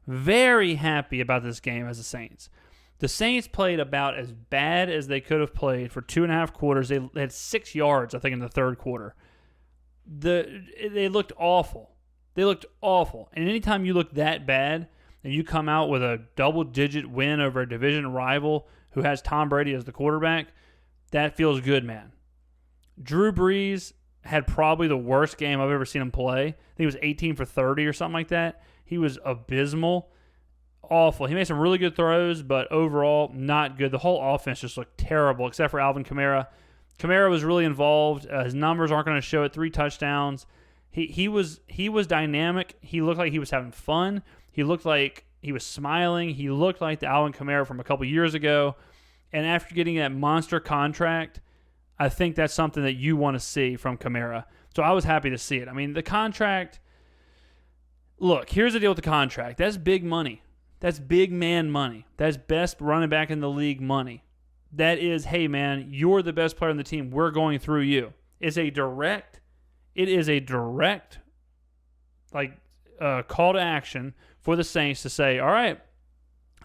Very happy about this game as the Saints. The Saints played about as bad as they could have played for 2.5 quarters. They had 6 yards, I think, in the third quarter. They looked awful. They looked awful. And anytime you look that bad and you come out with a double-digit win over a division rival who has Tom Brady as the quarterback, that feels good, man. Drew Brees had probably the worst game I've ever seen him play. I think he was 18 for 30 or something like that. He was abysmal. Awful. He made some really good throws, but overall, not good. The whole offense just looked terrible, except for Alvin Kamara. Kamara was really involved. His numbers aren't going to show it. 3 touchdowns. He was dynamic. He looked like he was having fun. He looked like he was smiling. He looked like the Alvin Kamara from a couple years ago. And after getting that monster contract, I think that's something that you want to see from Kamara. So I was happy to see it. I mean, the contract, look, here's the deal with the contract. That's big money. That's big man money. That's best running back in the league money. That is, hey, man, you're the best player on the team. We're going through you. It is a direct call to action for the Saints to say, all right,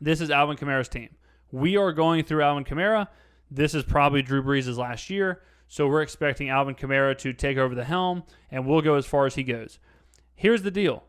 this is Alvin Kamara's team. We are going through Alvin Kamara. This is probably Drew Brees' last year, so we're expecting Alvin Kamara to take over the helm, and we'll go as far as he goes. Here's the deal.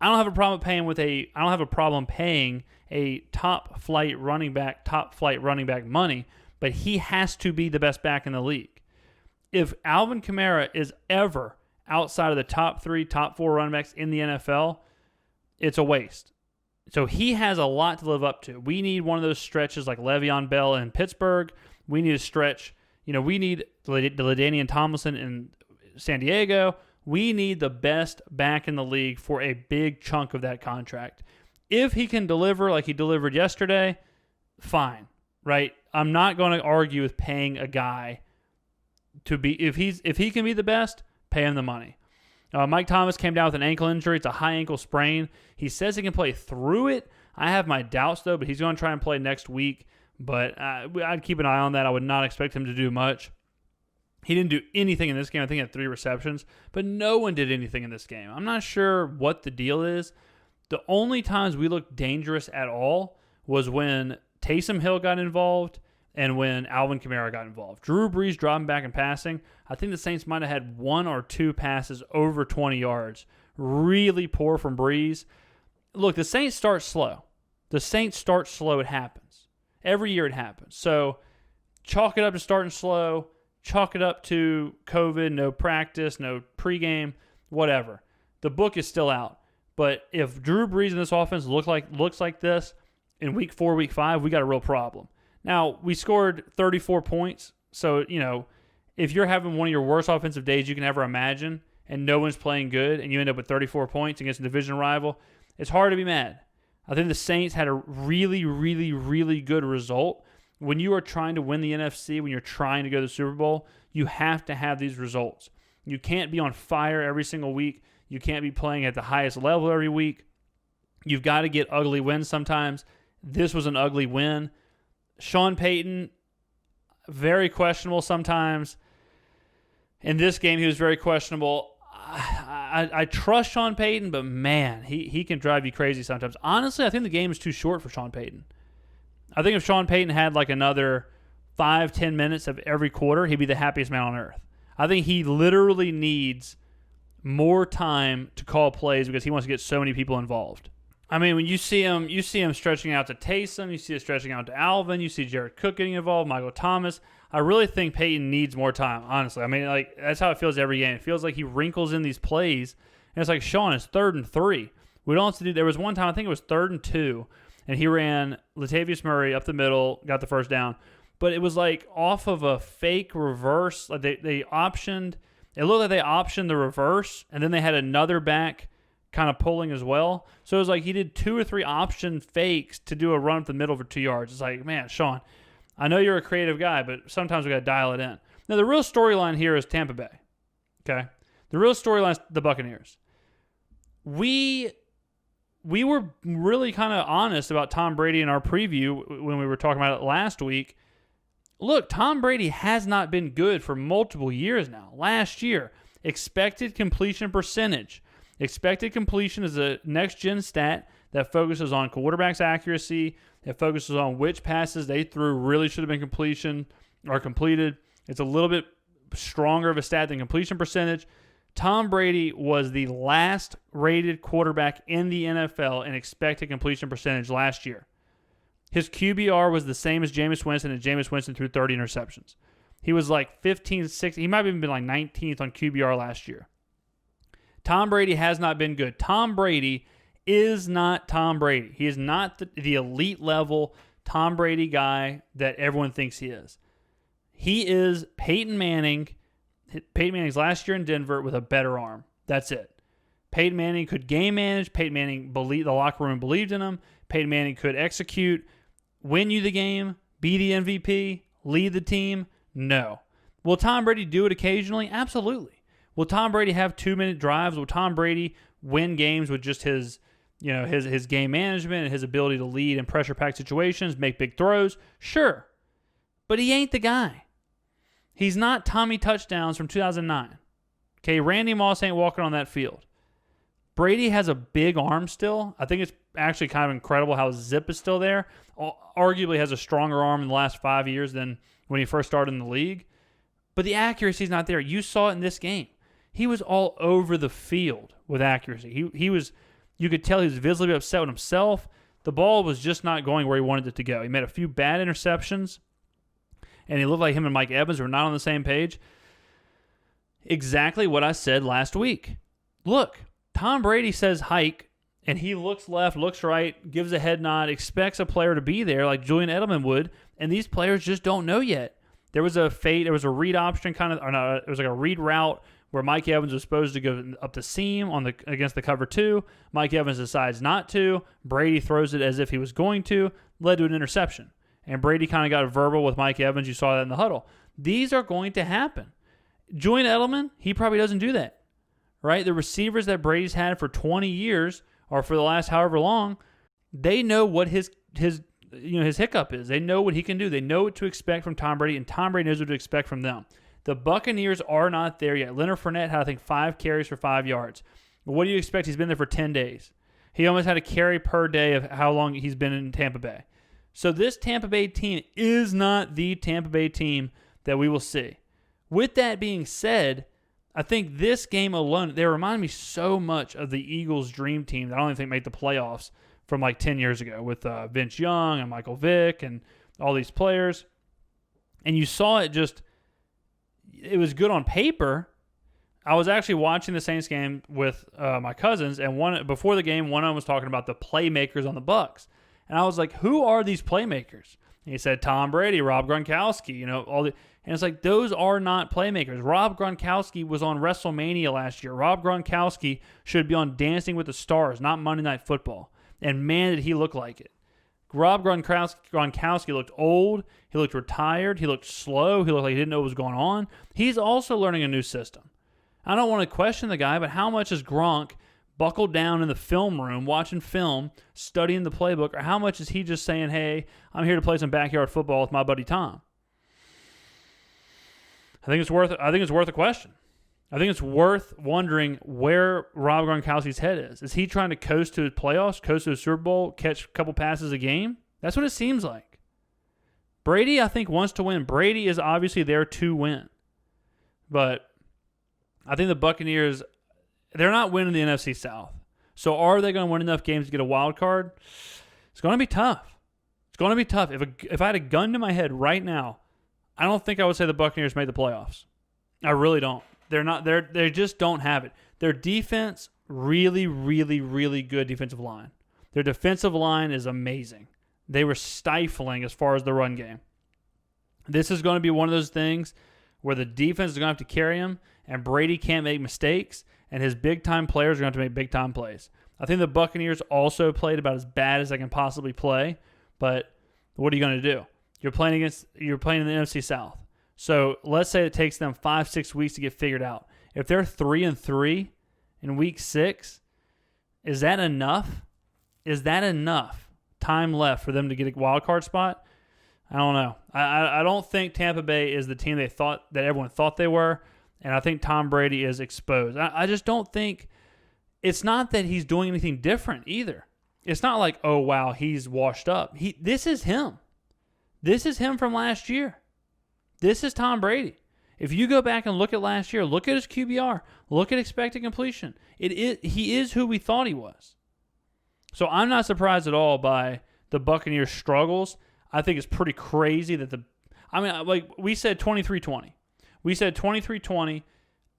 I don't have a problem paying a top flight running back money, but he has to be the best back in the league. If Alvin Kamara is ever outside of the top 3, top 4 running backs in the NFL, it's a waste. So he has a lot to live up to. We need one of those stretches like Le'Veon Bell in Pittsburgh. We need a stretch. We need the LaDainian Tomlinson in San Diego. We need the best back in the league for a big chunk of that contract. If he can deliver like he delivered yesterday, fine, right? I'm not going to argue with paying a guy to be if he can be the best, pay him the money. Mike Thomas came down with an ankle injury. It's a high ankle sprain. He says he can play through it. I have my doubts, though, but he's going to try and play next week. But I'd keep an eye on that. I would not expect him to do much. He didn't do anything in this game. I think he had 3 receptions, but no one did anything in this game. I'm not sure what the deal is. The only times we looked dangerous at all was when Taysom Hill got involved and when Alvin Kamara got involved. Drew Brees dropping back and passing. I think the Saints might have had 1 or 2 passes over 20 yards. Really poor from Brees. Look, the Saints start slow. It happens. Every year it happens. So chalk it up to starting slow. Chalk it up to COVID, no practice, no pregame, whatever. The book is still out. But if Drew Brees in this offense looks like this in week 4, week 5, we got a real problem. Now, we scored 34 points. So, if you're having one of your worst offensive days you can ever imagine and no one's playing good and you end up with 34 points against a division rival, it's hard to be mad. I think the Saints had a really, really, really good result. When you are trying to win the NFC, when you're trying to go to the Super Bowl, you have to have these results. You can't be on fire every single week. You can't be playing at the highest level every week. You've got to get ugly wins sometimes. This was an ugly win. Sean Payton, very questionable sometimes. In this game, he was very questionable. I trust Sean Payton, but man, he can drive you crazy sometimes. Honestly, I think the game is too short for Sean Payton. I think if Sean Payton had like another 5-10 minutes of every quarter, he'd be the happiest man on earth. I think he literally needs more time to call plays because he wants to get so many people involved. I mean, when you see him stretching out to Taysom, you see it stretching out to Alvin, you see Jared Cook getting involved, Michael Thomas. I really think Payton needs more time, honestly. I mean, like that's how it feels every game. It feels like he wrinkles in these plays, and it's like, Sean, it's 3rd and 3. We don't have to do. There was one time, I think it was 3rd and 2, and he ran Latavius Murray up the middle, got the first down. But it was like off of a fake reverse. Like they optioned. It looked like they optioned the reverse, and then they had another back kind of pulling as well. So it was like he did 2 or 3 option fakes to do a run up the middle for 2 yards. It's like, man, Sean, I know you're a creative guy, but sometimes we got to dial it in. Now, the real storyline here is Tampa Bay. Okay? The real storyline is the Buccaneers. We were really kind of honest about Tom Brady in our preview when we were talking about it last week. Look, Tom Brady has not been good for multiple years now. Last year, expected completion percentage. Expected completion is a next-gen stat that focuses on quarterback's accuracy. It focuses on which passes they threw really should have been completed. It's a little bit stronger of a stat than completion percentage. Tom Brady was the last rated quarterback in the NFL in expected completion percentage last year. His QBR was the same as Jameis Winston, and Jameis Winston threw 30 interceptions. He was like 15, 16. He might have even been like 19th on QBR last year. Tom Brady has not been good. Tom Brady is not Tom Brady. He is not the elite level Tom Brady guy that everyone thinks he is. He is Peyton Manning. Peyton Manning's last year in Denver with a better arm. That's it. Peyton Manning could game manage. Peyton Manning the locker room believed in him. Peyton Manning could execute, win you the game, be the MVP, lead the team. No. Will Tom Brady do it occasionally? Absolutely. Will Tom Brady have 2-minute drives? Will Tom Brady win games with just his game management and his ability to lead in pressure-packed situations, make big throws? Sure. But he ain't the guy. He's not Tommy Touchdowns from 2009. Okay, Randy Moss ain't walking on that field. Brady has a big arm still. I think it's actually kind of incredible how his zip is still there. Arguably has a stronger arm in the last 5 years than when he first started in the league. But the accuracy's not there. You saw it in this game. He was all over the field with accuracy. He was, you could tell he was visibly upset with himself. The ball was just not going where he wanted it to go. He made a few bad interceptions, and he looked like him and Mike Evans were not on the same page. Exactly what I said last week. Look, Tom Brady says hike, and he looks left, looks right, gives a head nod, expects a player to be there like Julian Edelman would, and these players just don't know yet. There was a read option it was like a read route where Mike Evans was supposed to go up the seam against the cover 2. Mike Evans decides not to. Brady throws it as if he was going to, led to an interception. And Brady kind of got verbal with Mike Evans. You saw that in the huddle. These are going to happen. Julian Edelman, he probably doesn't do that, right? The receivers that Brady's had for 20 years or for the last however long, they know what his hiccup is. They know what he can do. They know what to expect from Tom Brady, and Tom Brady knows what to expect from them. The Buccaneers are not there yet. Leonard Fournette had, I think, 5 carries for 5 yards. What do you expect? He's been there for 10 days. He almost had a carry per day of how long he's been in Tampa Bay. So this Tampa Bay team is not the Tampa Bay team that we will see. With that being said, I think this game alone, they remind me so much of the Eagles' dream team that I don't even think made the playoffs from like 10 years ago with Vince Young and Michael Vick and all these players. And you saw it it was good on paper. I was actually watching the Saints game with my cousins, and before the game, one of them was talking about the playmakers on the Bucs. And I was like, who are these playmakers? And he said, Tom Brady, Rob Gronkowski, and it's like, those are not playmakers. Rob Gronkowski was on WrestleMania last year. Rob Gronkowski should be on Dancing with the Stars, not Monday Night Football. And man, did he look like it. Rob Gronkowski looked old. He looked retired. He looked slow. He looked like he didn't know what was going on. He's also learning a new system. I don't want to question the guy, but how much is Gronk buckled down in the film room, watching film, studying the playbook, or how much is he just saying, hey, I'm here to play some backyard football with my buddy Tom? I think it's worth a question. I think it's worth wondering where Rob Gronkowski's head is. Is he trying to coast to his playoffs, coast to a Super Bowl, catch a couple passes a game? That's what it seems like. Brady, I think, wants to win. Brady is obviously there to win. But I think the Buccaneers, they're not winning the NFC South. So are they going to win enough games to get a wild card? It's going to be tough. It's going to be tough. If I had a gun to my head right now, I don't think I would say the Buccaneers made the playoffs. I really don't. They just don't have it. Their defense, really, really, really good defensive line. Their defensive line is amazing. They were stifling as far as the run game. This is going to be one of those things where the defense is going to have to carry him, and Brady can't make mistakes, and his big-time players are going to have to make big-time plays. I think the Buccaneers also played about as bad as they can possibly play, but what are you going to do? You're playing in the NFC South. So let's say it takes them 5-6 weeks to get figured out. If they're 3-3 in week 6, is that enough? Is that enough time left for them to get a wild card spot? I don't know. I don't think Tampa Bay is the team that everyone thought they were, and I think Tom Brady is exposed. I just don't think it's not that he's doing anything different either. it's not like, oh, wow, he's washed up. This is him. This is him from last year. This is Tom Brady. If you go back and look at last year, look at his QBR, look at expected completion. He is who we thought he was. So I'm not surprised at all by the Buccaneers' struggles. I think it's pretty crazy that we said 23-20. We said 23-20,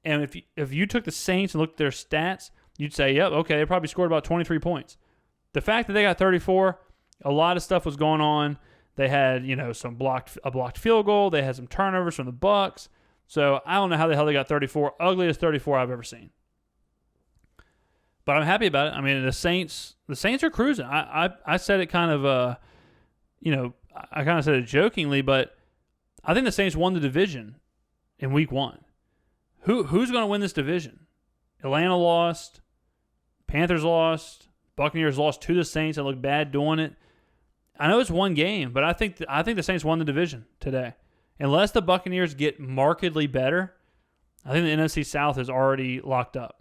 and if you took the Saints and looked at their stats, you'd say, yep, okay, they probably scored about 23 points. The fact that they got 34, a lot of stuff was going on. They had, a blocked field goal. They had some turnovers from the Bucs. So I don't know how the hell they got 34. Ugliest 34 I've ever seen. But I'm happy about it. I mean, the Saints are cruising. I said it kind of, I kind of said it jokingly, but I think the Saints won the division in week 1. Who's going to win this division? Atlanta lost. Panthers lost. Buccaneers lost to the Saints and looked bad doing it. I know it's one game, but I think the Saints won the division today. Unless the Buccaneers get markedly better, I think the NFC South is already locked up.